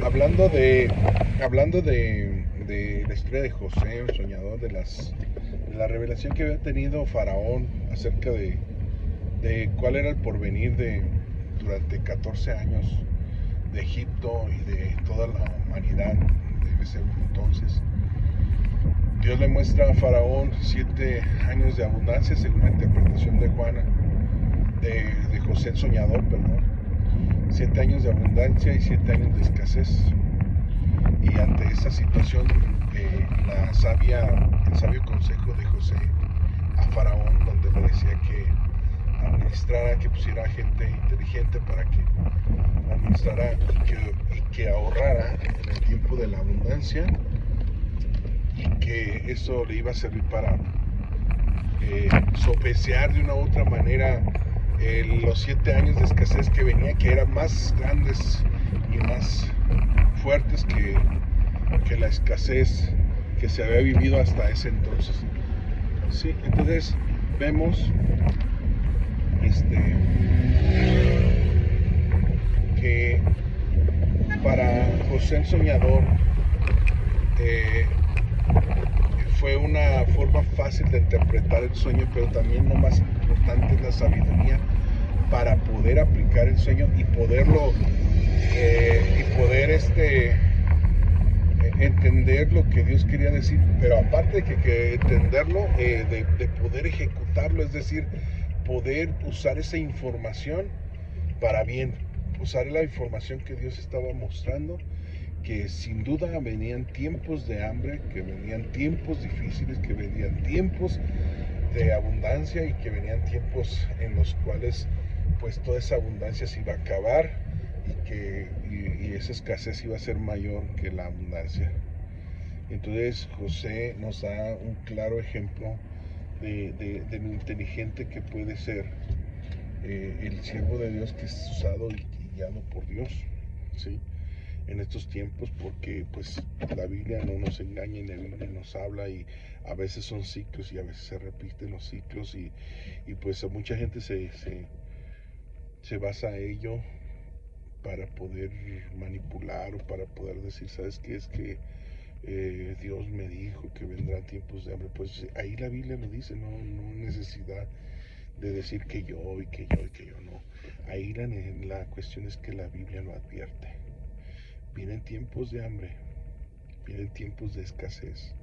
Hablando de, hablando de la historia de José, el soñador, de la revelación que había tenido Faraón acerca de cuál era el porvenir durante 14 años de Egipto y de toda la humanidad de ese entonces. Dios le muestra a Faraón 7 años de abundancia según la interpretación de Juana, de José el soñador, perdón. 7 años de abundancia y 7 años de escasez. Y ante esa situación, el sabio consejo de José a Faraón, donde le decía que administrara, que pusiera gente inteligente para que administrara y que ahorrara en el tiempo de la abundancia, y que eso le iba a servir para sopesar de una u otra manera los 7 años de escasez que venía, que eran más grandes y más fuertes que la escasez que se había vivido hasta ese entonces. Sí, entonces vemos que para José el Soñador eh, fue una forma fácil de interpretar el sueño, pero también lo más importante es la sabiduría para poder aplicar el sueño y poderlo y poder entender lo que Dios quería decir, pero aparte de que entenderlo, de poder ejecutarlo, es decir, poder usar esa información para bien, usar la información que Dios estaba mostrando, que sin duda venían tiempos de hambre, que venían tiempos difíciles, que venían tiempos de abundancia y que venían tiempos en los cuales pues toda esa abundancia se iba a acabar y esa escasez iba a ser mayor que la abundancia. Entonces José nos da un claro ejemplo de lo inteligente que puede ser el siervo de Dios que es usado y guiado por Dios, ¿sí? En estos tiempos, porque pues la Biblia no nos engaña y la Biblia nos habla, y a veces son ciclos y a veces se repiten los ciclos, y pues a mucha gente se basa a ello para poder manipular o para poder decir, ¿sabes qué? Es que Dios me dijo que vendrán tiempos de hambre. Pues ahí la Biblia lo dice, no, no necesidad de decir que yo y que yo y que yo no. Ahí la cuestión es que la Biblia lo advierte. Vienen tiempos de hambre, vienen tiempos de escasez,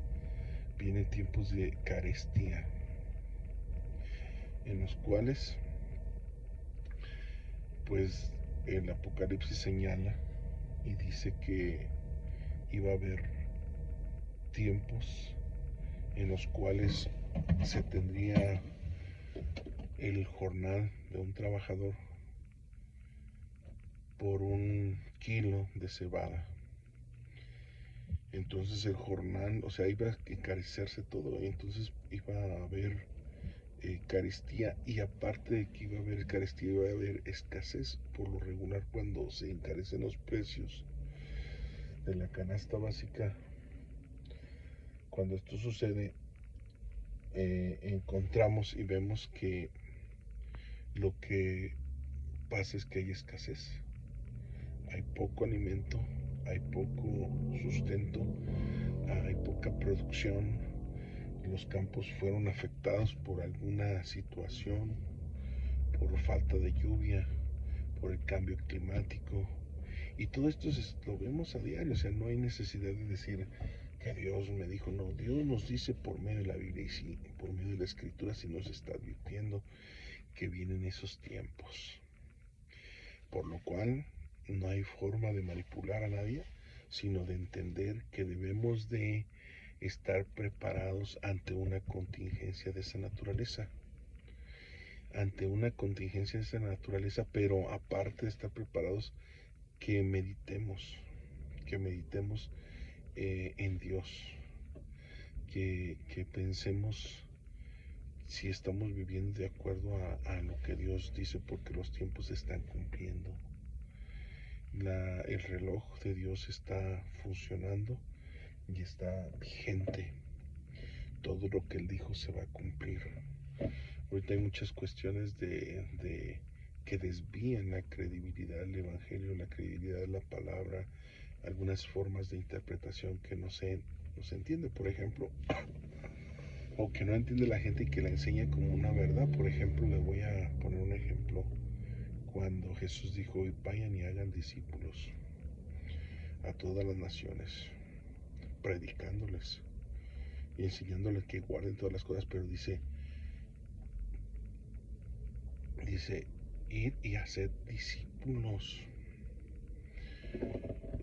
vienen tiempos de carestía, en los cuales pues el Apocalipsis señala y dice que iba a haber tiempos en los cuales se tendría el jornal de un trabajador por 1 kilo de cebada. Entonces el jornal, o sea, iba a encarecerse todo, entonces iba a haber carestía, y aparte de que iba a haber carestía, iba a haber escasez. Por lo regular, cuando se encarecen los precios de la canasta básica, cuando esto sucede, encontramos y vemos que lo que pasa es que hay escasez, hay poco alimento, hay poco sustento, hay poca producción. Los campos fueron afectados por alguna situación, por falta de lluvia, por el cambio climático. Y todo esto lo vemos a diario, o sea, no hay necesidad de decir que Dios me dijo, no, Dios nos dice por medio de la Biblia, y sí, por medio de la Escritura sí nos está advirtiendo que vienen esos tiempos. Por lo cual no hay forma de manipular a nadie, sino de entender que debemos de estar preparados ante una contingencia de esa naturaleza. Ante una contingencia de esa naturaleza, pero aparte de estar preparados, que meditemos en Dios, que pensemos si estamos viviendo de acuerdo a lo que Dios dice, porque los tiempos se están cumpliendo. El reloj de Dios está funcionando y está vigente. Todo lo que Él dijo se va a cumplir. Ahorita hay muchas cuestiones que desvían la credibilidad del Evangelio, la credibilidad de la palabra, algunas formas de interpretación que no se entiende, por ejemplo, o que no entiende la gente y que la enseña como una verdad. Por ejemplo, le voy a poner un ejemplo. Cuando Jesús dijo, vayan y hagan discípulos a todas las naciones, predicándoles y enseñándoles que guarden todas las cosas, pero dice, ir y hacer discípulos.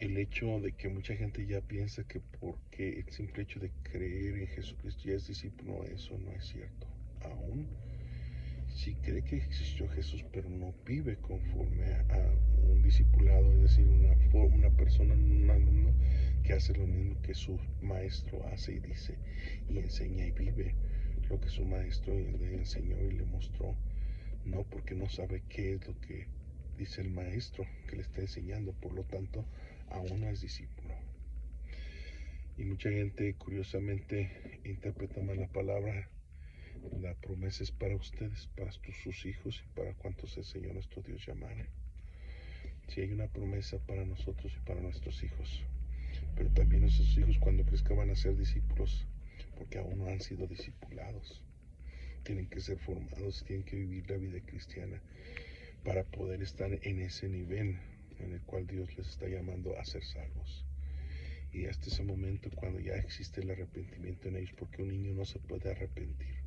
El hecho de que mucha gente ya piensa que porque el simple hecho de creer en Jesucristo ya es discípulo, eso no es cierto. Aún si cree que existió Jesús, pero no vive conforme a un discipulado, es decir, una persona, un alumno que hace lo mismo que su maestro hace y dice y enseña y vive lo que su maestro le enseñó y le mostró, no porque no sabe qué es lo que dice el maestro que le está enseñando, por lo tanto aún no es discípulo. Y mucha gente curiosamente interpreta mal la palabra. La promesa es para ustedes, para sus hijos y para cuantos el Señor nuestro Dios llamare. Si hay una promesa para nosotros y para nuestros hijos, pero también nuestros hijos cuando crezcan van a ser discípulos, porque aún no han sido discipulados. Tienen que ser formados, tienen que vivir la vida cristiana para poder estar en ese nivel en el cual Dios les está llamando a ser salvos. Y hasta ese momento cuando ya existe el arrepentimiento en ellos, porque un niño no se puede arrepentir.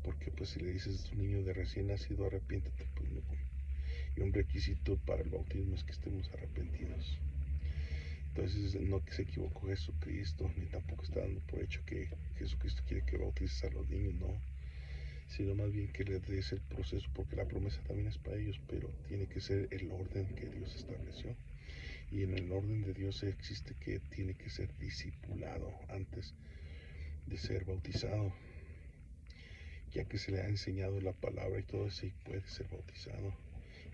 Porque pues si le dices a un niño de recién nacido arrepiéntete, pues no. Y un requisito para el bautismo es que estemos arrepentidos. Entonces no que se equivocó Jesucristo, ni tampoco está dando por hecho que Jesucristo quiere que bautices a los niños, no. Sino más bien que les des el proceso, porque la promesa también es para ellos, pero tiene que ser el orden que Dios estableció. Y en el orden de Dios existe que tiene que ser discipulado antes de ser bautizado. Ya que se le ha enseñado la palabra y todo eso, y puede ser bautizado,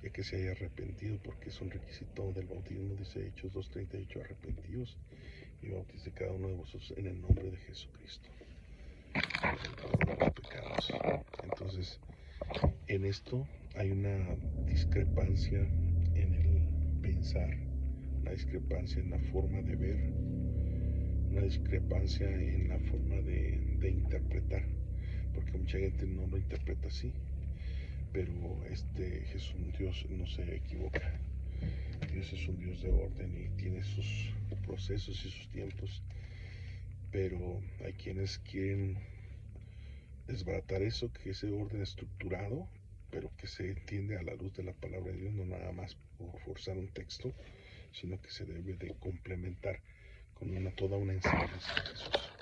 ya que se haya arrepentido, porque es un requisito del bautismo, dice Hechos 2:38, arrepentidos y bautice cada uno de vosotros en el nombre de Jesucristo, para el perdón de los pecados. Entonces, en esto hay una discrepancia en el pensar, una discrepancia en la forma de ver, una discrepancia en la forma de interpretar, porque mucha gente no lo interpreta así, pero Jesús, Dios no se equivoca. Dios es un Dios de orden y tiene sus procesos y sus tiempos, pero hay quienes quieren desbaratar eso, que ese orden estructurado, pero que se entiende a la luz de la palabra de Dios, no nada más por forzar un texto, sino que se debe de complementar con toda una enseñanza de Jesús.